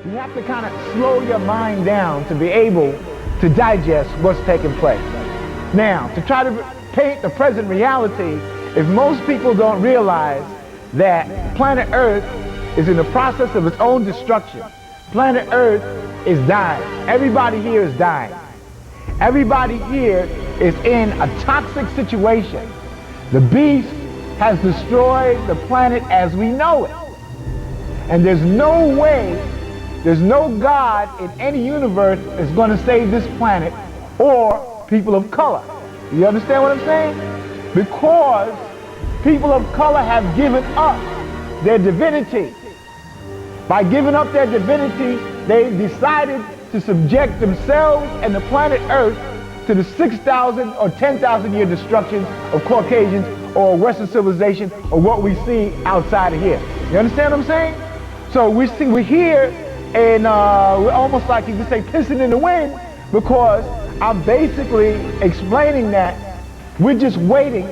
You have to kind of slow your mind down to be able to digest what's taking place. Now, to try to paint the present reality, if most people don't realize that planet Earth is in the process of its own destruction, planet Earth is dying. Everybody here is dying. Everybody here is in a toxic situation. The beast has destroyed the planet as we know it. And there's no way, there's no God in any universe that's going to save this planet or people of color. You understand what I'm saying? Because people of color have given up their divinity. By giving up their divinity, they decided to subject themselves and the planet Earth to the 6,000 or 10,000 year destruction of Caucasians or Western civilization or what we see outside of here. You understand what I'm saying? So we're here and we're almost like you could say pissing in the wind, because I'm basically explaining that we're just waiting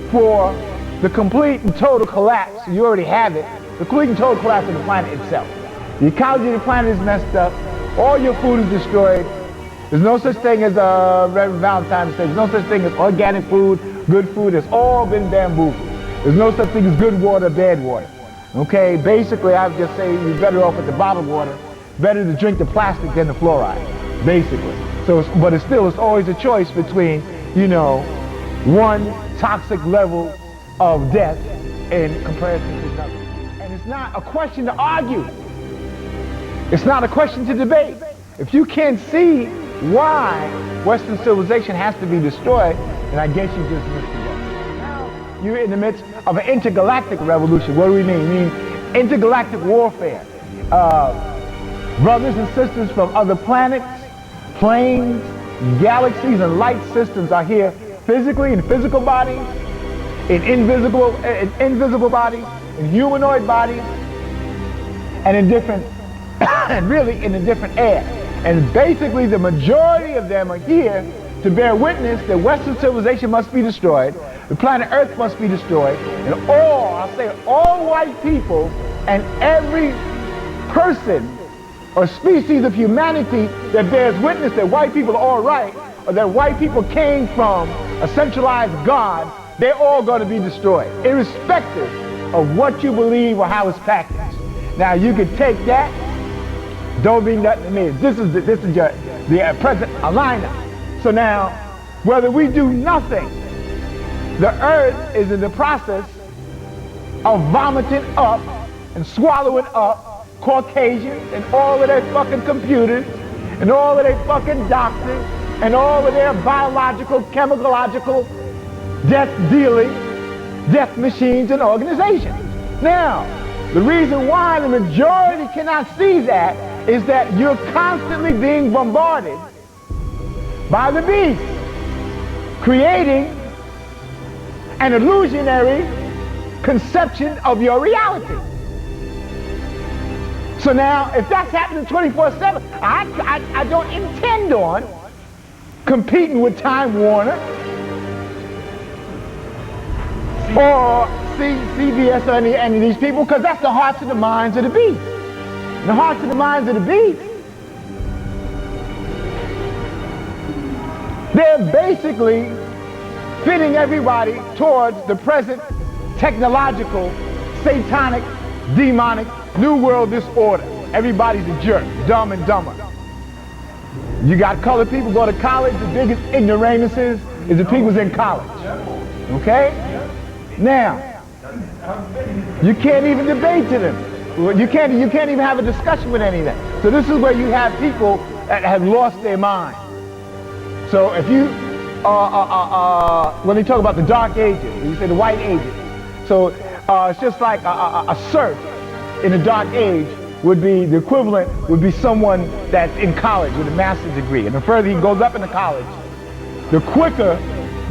for the complete and total collapse. You already have it. The complete and total collapse of the planet itself. The ecology of the planet is messed up. All your food is destroyed. There's no such thing as Reverend Valentine said. There's no such thing as organic food, good food. It's all been bamboozled. There's no such thing as good water, bad water. Okay, basically I would just say you're better off with the bottled water. Better to drink the plastic than the fluoride, basically. So, but it's always a choice between, you know, one toxic level of death in comparison to another. And it's not a question to argue. It's not a question to debate. If you can't see why Western civilization has to be destroyed, then I guess you just missed the boat. Now you're in the midst of an intergalactic revolution. What do we mean? We mean intergalactic warfare. Brothers and sisters from other planets, planes, galaxies, and light systems are here physically in physical bodies, in invisible bodies, in humanoid bodies, and in different, and really in a different air. And basically the majority of them are here to bear witness that Western civilization must be destroyed, the planet Earth must be destroyed, and all white people and every person or species of humanity that bears witness that white people are all right, or that white people came from a centralized God, they're all going to be destroyed, irrespective of what you believe or how it's packaged. Now you can take that, don't mean nothing to me. This is the present alignment. So now, whether we do nothing, the earth is in the process of vomiting up and swallowing up Caucasians and all of their fucking computers and all of their fucking doctors and all of their biological, chemicalogical, death-dealing, death machines and organizations. Now, the reason why the majority cannot see that is that you're constantly being bombarded by the beast, creating an illusionary conception of your reality. So now, if that's happening 24/7, I don't intend on competing with Time Warner or CBS or any of these people, because that's the hearts and the minds of the beast. And the hearts and the minds of the beast, they're basically fitting everybody towards the present technological, satanic, demonic, new world disorder. Everybody's a jerk, dumb and dumber. You got colored people go to college, the biggest ignoramuses is the people's in college. Okay? Now, you can't even debate to them. You can't even have a discussion with any of them. So this is where you have people that have lost their mind. So if you, when they talk about the dark ages, you say the white ages. So it's just like a serf in the dark age would be, the equivalent would be someone that's in college with a master's degree. And the further he goes up into college, the quicker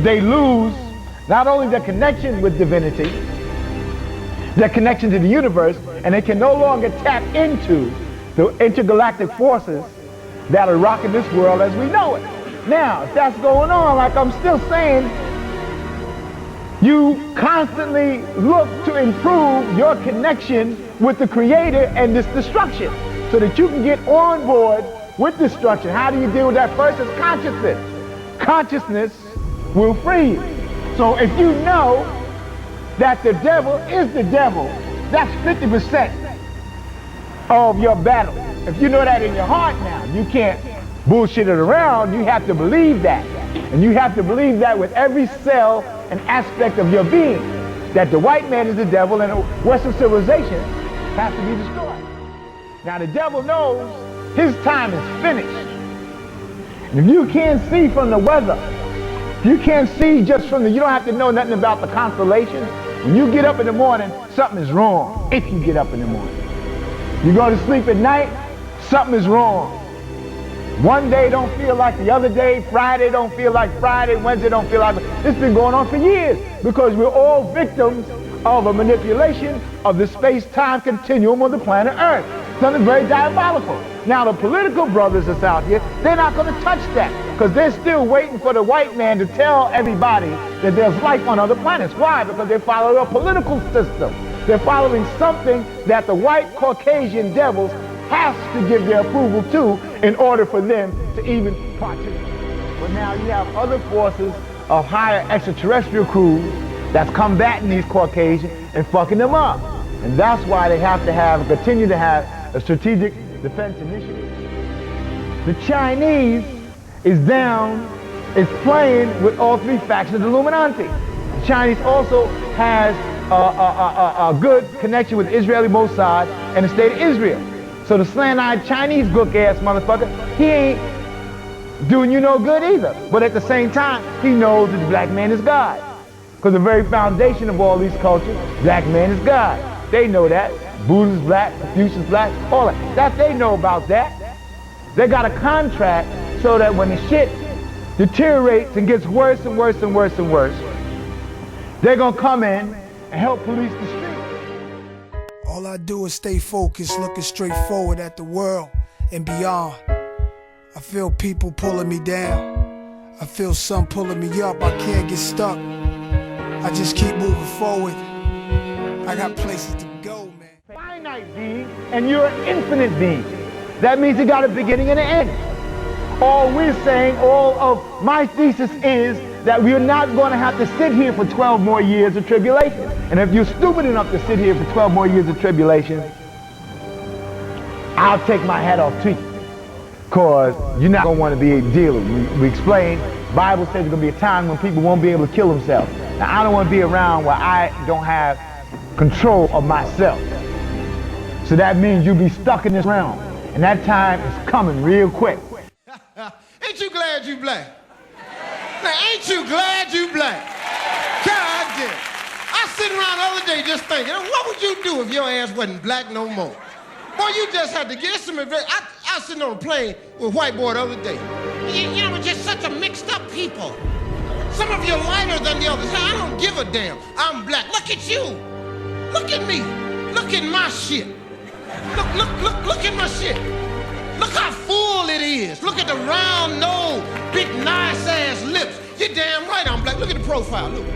they lose not only their connection with divinity, their connection to the universe, and they can no longer tap into the intergalactic forces that are rocking this world as we know it. Now, if that's going on, like I'm still saying, you constantly look to improve your connection with the Creator and this destruction. so that you can get on board with destruction. How do you deal with that? First is consciousness. Consciousness will free you. So if you know that the devil is the devil, that's 50% of your battle. If you know that in your heart now, you can't bullshit it around. You have to believe that. And you have to believe that with every cell and aspect of your being, that the white man is the devil and Western civilization has to be destroyed. Now the devil knows his time is finished. And if you can't see from the weather, you can't see just from you don't have to know nothing about the constellations. When you get up in the morning, something is wrong. If you get up in the morning. You go to sleep at night, something is wrong. One day don't feel like the other day, Friday don't feel like Friday, Wednesday don't feel like... It's been going on for years because we're all victims of a manipulation of the space-time continuum of the planet Earth. Something very diabolical. Now the political brothers that's out here, they're not going to touch that because they're still waiting for the white man to tell everybody that there's life on other planets. Why? Because they follow a political system. They're following something that the white Caucasian devils has to give their approval to in order for them to even participate. But now you have other forces of higher extraterrestrial crews that's combating these Caucasians and fucking them up. And that's why they have to have, continue to have a strategic defense initiative. The Chinese is down, is playing with all three factions of the Illuminati. The Chinese also has a good connection with Israeli Mossad and the state of Israel. So the slant-eyed Chinese gook-ass motherfucker, he ain't doing you no good either. But at the same time, he knows that the black man is God. Because the very foundation of all these cultures, black man is God. They know that. Buddha's black, Confucius black, all that. That they know about that. They got a contract so that when the shit deteriorates and gets worse and worse and worse and worse, they're gonna come in and help police the street. All I do is stay focused, looking straight forward at the world and beyond. I feel people pulling me down. I feel some pulling me up. I can't get stuck. I just keep moving forward. I got places to go, man. Finite being, and you're an infinite being. That means you got a beginning and an end. All we're saying, all of my thesis is that we're not going to have to sit here for 12 more years of tribulation. And if you're stupid enough to sit here for 12 more years of tribulation, I'll take my hat off to you. Because you're not going to want to be a dealer. We explained, the Bible says there's going to be a time when people won't be able to kill themselves. Now, I don't want to be around where I don't have control of myself. So that means you'll be stuck in this realm. And that time is coming real quick. Ain't you glad you black? Now, ain't you glad you black? God damn. I sit around the other day just thinking, what would you do if your ass wasn't black no more? Boy, you just had to get some advice. I was sitting on a plane with a white boy the other day. You know, we're just such a mixed up people. Some of you are lighter than the others. I don't give a damn. I'm black. Look at you. Look at me. Look at my shit. Look at my shit. Look how full it is. Look at the round nose, big nice ass lips. You're damn right I'm black. Look at the profile, look.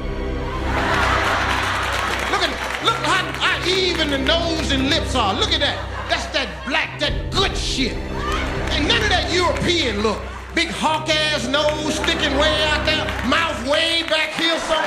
Look how even the nose and lips are. Look at that. That's that black, that good shit. Ain't none of that European look. Big hawk ass nose sticking way out there, mouth way back here somewhere.